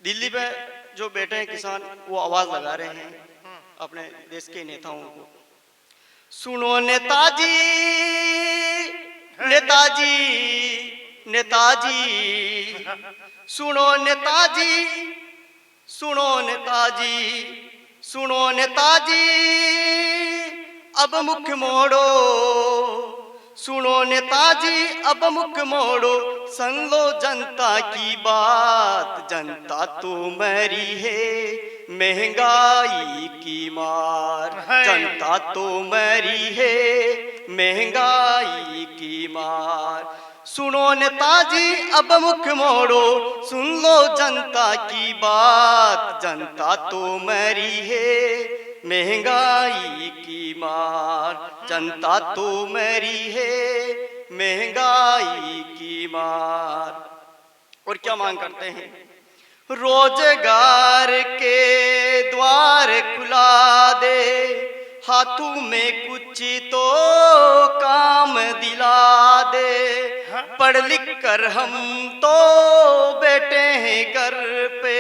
दिल्ली पे जो बैठे हैं किसान वो आवाज लगा रहे हैं अपने देश के नेताओं को, सुनो नेताजी नेताजी नेताजी, सुनो नेताजी सुनो नेताजी सुनो नेताजी, अब मुख मोड़ो, सुनो नेताजी अब मुख मोड़ो, सुन लो जनता की बात, जनता तो मरी है महंगाई की मार, जनता तो मरी है महंगाई की मार, सुनो नेताजी अब मुख मोड़ो, सुन लो जनता की बात, जनता तो मरी है महंगाई की मार, जनता तो मरी है महंगाई की मार। और क्या मांग करते हैं, रोजगार के द्वार खुला दे, हाथों में कुछ तो काम दिला दे, पढ़ लिख कर हम तो बैठे हैं घर पे,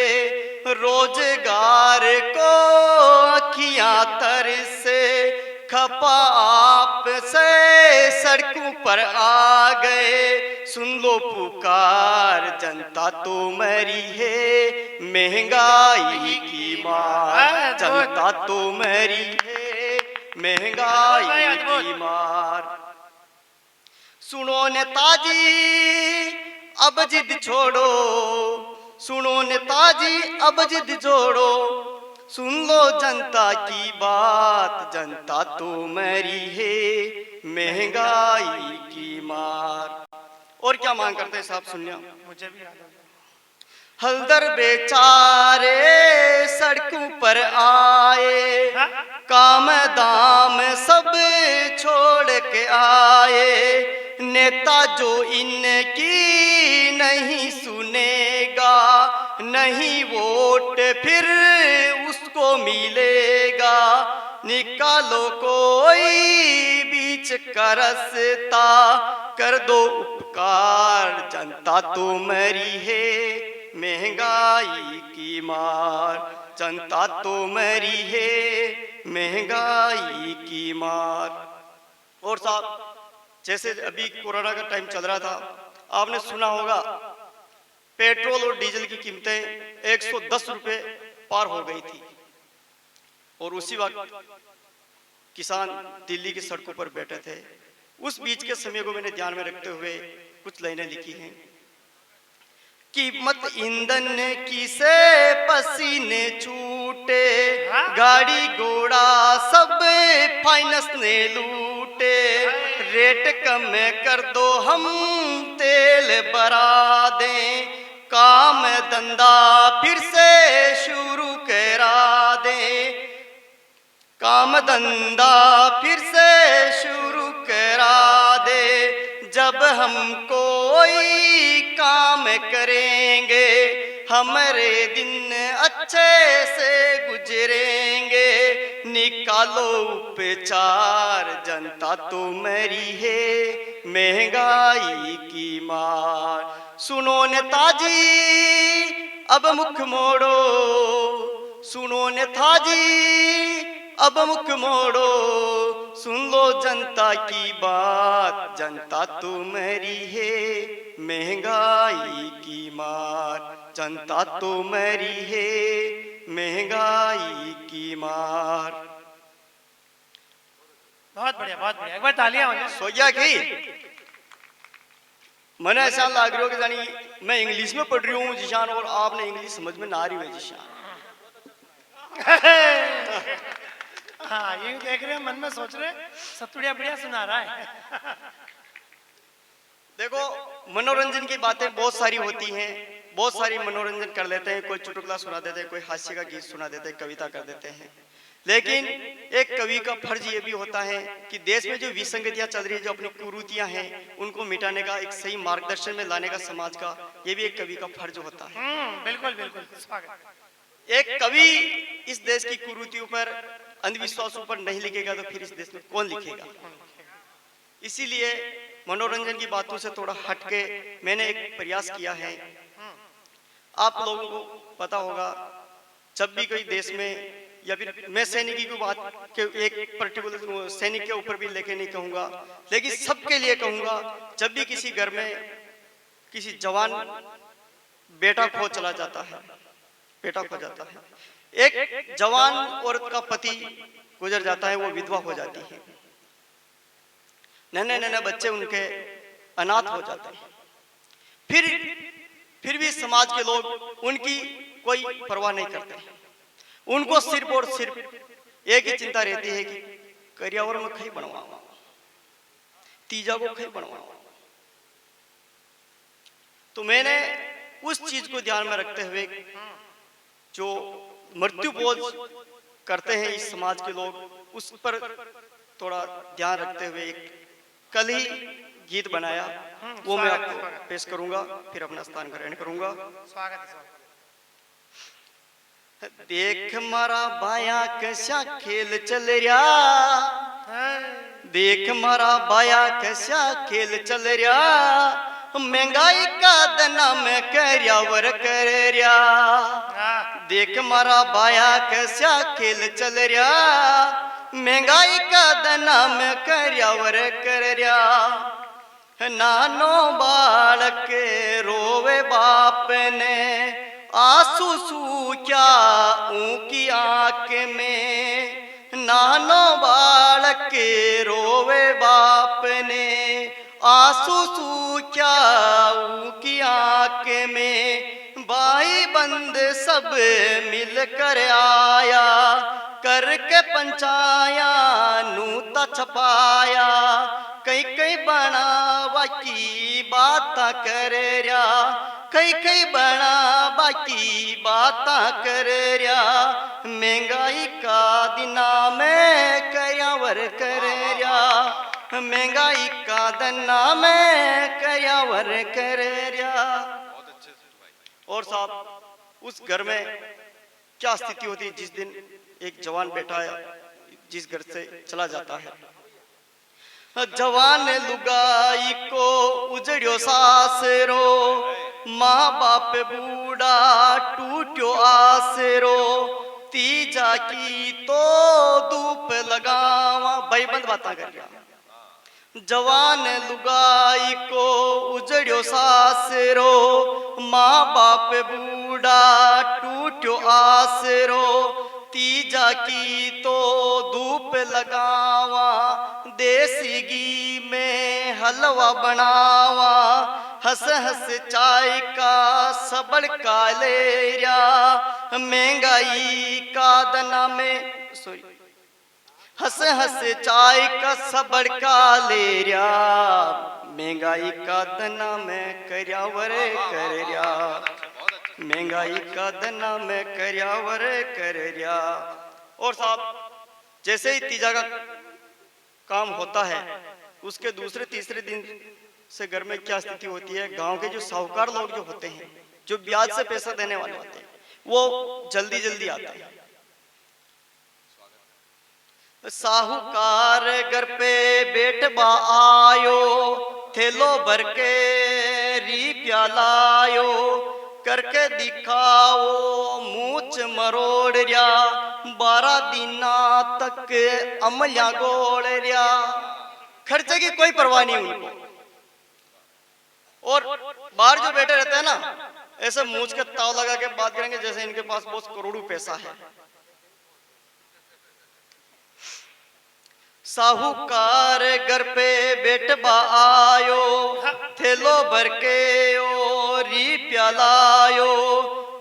रोजगार को अखियां तर से खपा आप से सड़कों पर आ गए, सुन लो पुकार, जनता तो मरी है महंगाई की मार, जनता तो मरी है महंगाई की मार, सुनो नेताजी अब जिद छोड़ो, सुनो नेताजी अब जिद छोड़ो, सुन लो जनता की बात, जनता तो मरी है महंगाई की मार। और क्या मांग करते हैं साहब, सुनिए, मुझे भी याद है, हल्दर बेचारे सड़कों पर आए, काम दाम सब छोड़ के आए, नेता जो इनकी नहीं सुनेगा, नहीं वोट फिर उसको मिलेगा, निकालो कोई बीच का रास्ता, कर दो उपकार, जनता तो मरी है महंगाई की मार, जनता तो मरी है महंगाई की मार। और साहब जैसे अभी कोरोना का टाइम चल रहा था, आपने सुना होगा पेट्रोल और डीजल की कीमतें 110 रुपए पार हो गई थी, और उसी वक्त किसान दिल्ली की सड़कों पर बैठे थे। उस बीच के समय को मैंने ध्यान में रखते हुए कुछ लाइनें लिखी हैं, कीमत ईंधन की से पसीने छूटे, गाड़ी घोड़ा सब फाइनेंस ने लूटे, रेट कम कर दो हम तेल भरा दें, काम धंधा फिर से शुरू करा दें, काम धंधा फिर से शुरू करा दे, जब हम कोई काम करेंगे हमारे दिन अच्छे से गुजरेंगे, निकालो उपचार, जनता तो मरी है महंगाई की मार, सुनो नेताजी अब मुख मोड़ो, सुनो नेताजी अब मुख मोड़ो, सुन लो जनता की बात, जनता तो मरी है महंगाई की मार, जनता तो मरी है महंगाई की मार। बहुत बढ़िया, बहुत बढ़िया, एक बार तालियां हो जाए। सोया की मैंने ऐसा लग रहा हो कि जानी मैं इंग्लिश में पढ़ रही हूँ जिशान, और आपने इंग्लिश समझ में ना आ रही है जिशान। हाँ, ये देख रहे हैं, मन में सोच रहे हैं सतुड़िया बढ़िया सुना रहा है। देखो मनोरंजन की बातें बहुत सारी होती हैं, बहुत सारी मनोरंजन कर लेते हैं, कोई चुटकुला सुना देते हैं, कोई हास्य का गीत सुना देते हैं, कविता कर देते हैं, लेकिन एक कवि का फर्ज ये भी होता है कि देश में जो विसंगतियां चल रही है, जो अपनी कुरीतियां हैं, उनको मिटाने का, एक सही मार्गदर्शन में लाने का समाज का, ये भी एक कवि का फर्ज होता है। बिल्कुल बिल्कुल, स्वागत। एक कवि इस देश की कुरीतियों पर, अंधविश्वासों पर नहीं लिखेगा तो फिर इस देश में कौन लिखेगा। इसीलिए मनोरंजन की बातों से थोड़ा हटके मैंने एक प्रयास किया है। आप लोगों को पता होगा, जब भी कोई देश में, या फिर मैं सैनिकी की बात के एक पर्टिकुलर सैनिक के ऊपर भी लेके नहीं कहूँगा, लेकिन सबके लिए कहूँगा, जब भी किसी घर में किसी जवान बेटा खो चला जाता है, बेटा खो जाता है, एक जवान औरत का पति गुजर जाता है, वो विधवा हो जाती है, नन्हे नन्हे बच्चे उनके अनाथ हो जाते हैं, फिर भी समाज के लोग उनकी कोई परवाह नहीं करते। उनको सिर्फ और सिर्फ एक ही चिंता रहती है कि करियावर में खई बनवाऊं, तीजा को खई बनवाऊं। तो मैंने उस चीज को ध्यान में रखते हुए, जो मृत्यु बोझ करते हैं इस समाज के लोग, उस पर थोड़ा ध्यान रखते हुए एक कल ही गीत बनाया, वो मैं आपको पेश करूंगा, फिर अपना स्थान ग्रहण करूंगा। स्वागत है। देख मारा बाया कैसा खेल चल रहा, देख मारा बाया कैसा खेल चल रहा, महंगाई का दना में करयावर कर रहा। देख मारा बाया कैसा खेल चल रहा, महंगाई का दना में करयावर कर रहा। नानो बालक रोवे बाप ने, आंसू सूख्या ऊकी आंख में। नानो बालक रोवे बाप ने, आंसू सूख्या ऊकी आंख में। भाई बंद सब मिल कर आया, करके पंचाया नूता छपाया। कई कई बनावा की बात कर रहा, कई कई बनावा की बात कर रहा। महंगाई का दिना में करयावर कर रहा, महंगाई का दना में करयावर कर रहा। और साहब, उस घर में क्या स्थिति होती है जिस दिन एक जवान बेटा जिस घर से चला जाता है। जवान लुगाई को उजड़ियो सासरो, माँ बाप बूढ़ा टूट्यो आसरो। तीजा की तो धूप लगावा, भाईबंद बातें कर रहा। जवान लुगाई को उजड़ियो सासरो, माँ बाप बूढ़ा टूट्यो आसरो। तीजा की तो धूप लगावा, देसी घी में हलवा बनावा। हंस हंस चाय का सबड़ का ले रहा, महंगाई का दना में हंस हंस चाय का सबड़ का ले रहा। महंगाई का दना में करयावर कर रहा, महंगाई का दना में करयावर कर रहा। और साहब, जैसे ही तीजा का काम होता है, उसके दूसरे तीसरे दिन से घर में क्या स्थिति होती है। गांव के जो साहूकार लोग जो होते हैं, जो ब्याज से पैसा देने वाले होते हैं, वो जल्दी जल्दी आते हैं। साहूकार घर पे बेटबा आयो, थैलो भर के रुपया लायो। करके दिखाओ मूछ मरोड़ रहा, 12 दिना तक अमलिया गोड़ रहा। खर्चे की कोई परवाह नहीं उनको। और बाहर जो बैठे रहते हैं ना, ऐसे मूछ के ताव लगा के बात करेंगे जैसे इनके पास बहुत करोड़ों पैसा है। साहूकार घर पे बेटबा आयो, थैलो भर के ओ रुपया लायो।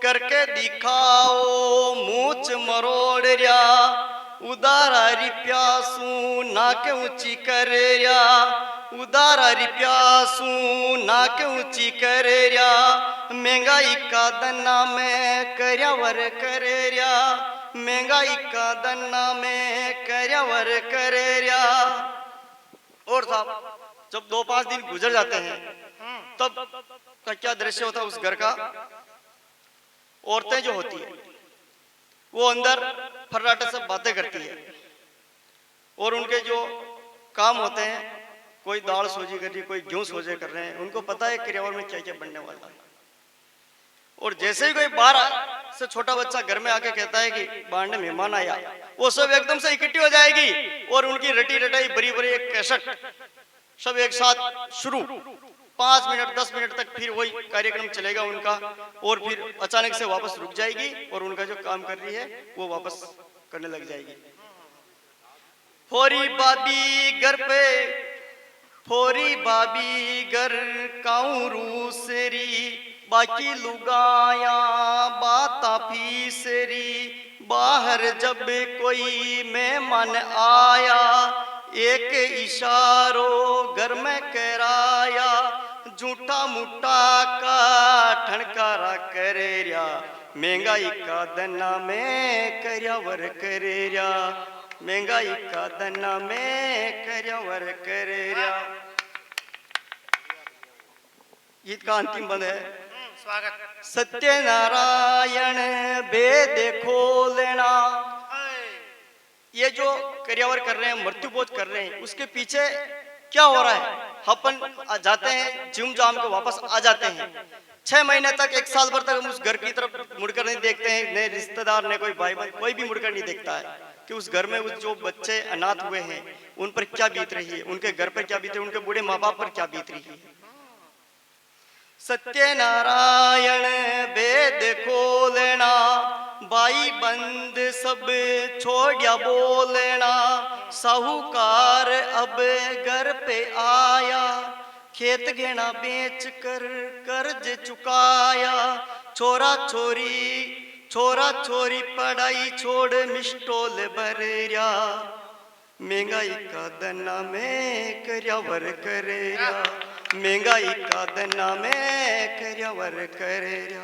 करके दिखाओ मूछ मरोड़ रहा, उदारा रुपया सू नाक ऊंची कर रहा। उदारा रुपया सू नाक ऊंची कर रहा। महंगाई का दना में करयावर कर रहा, महंगाई का दना में करयावर कर रहा। और साहब, जब 2-5 दिन गुजर जाते हैं, तब का क्या दृश्य होता है उस घर का। औरतें जो होती है, वो अंदर फर्राटे से बातें करती है, और उनके जो काम होते हैं, कोई दाल सोजी कर रही, कोई गेहूं सोजे कर रहे हैं। उनको पता है करयावर में क्या क्या बनने वाला है। और जैसे ही कोई बाहर से छोटा बच्चा घर में आके कहता है कि बाहर में मेहमान आया, वो सब एकदम से इकट्ठी हो जाएगी और उनकी रटी रटाई बड़ी बड़ी एक कैसेट सब एक साथ शुरू, 5 मिनट 10 मिनट तक फिर वही कार्यक्रम चलेगा उनका, और फिर अचानक से वापस रुक जाएगी और उनका जो काम कर रही है वो वापस करने लग जाएगी। फोरी बाबी घर पे, फोरी बाबी घर काऊ रूसरी, बाकी लुगाया बाता फीसरी, बाहर जब कोई मेहमान आया, एक इशारो घर में कराया, झूठा मुट्टा का ठनकारा करेरिया, महंगाई का दना में करयावर करेरिया, महंगाई का दना में करयावर करेरिया। गीत का अंतिम बंद है। स्वागत। सत्यनारायण वेद खोलना, ये जो करियावर कर रहे हैं, मृत्यु बोझ कर रहे हैं, उसके पीछे क्या हो रहा है? अपन जाते हैं जिम जाम के वापस आ जाते हैं, 6 महीने तक 1 साल भर तक हम उस घर की तरफ मुड़कर नहीं देखते हैं, न रिश्तेदार न कोई भाई बहन कोई भी मुड़कर नहीं देखता है कि उस घर में उस जो बच्चे अनाथ हुए हैं उन पर क्या बीत रही है, उनके घर पर क्या बीत रही है, उनके बूढ़े माँ बाप पर क्या बीत रही है। सत्यनारायण वेद खोलना, बाई बंद सब छोड़िया बोलना, साहूकार अब घर पे आया, खेत गेना बेच कर कर्ज चुकाया, छोरा छोरी पढ़ाई छोड़ मिस्टोल भरिया, महंगाई का दना में करयावर करेरिया, महंगाई का दना में करयावर करेरिया।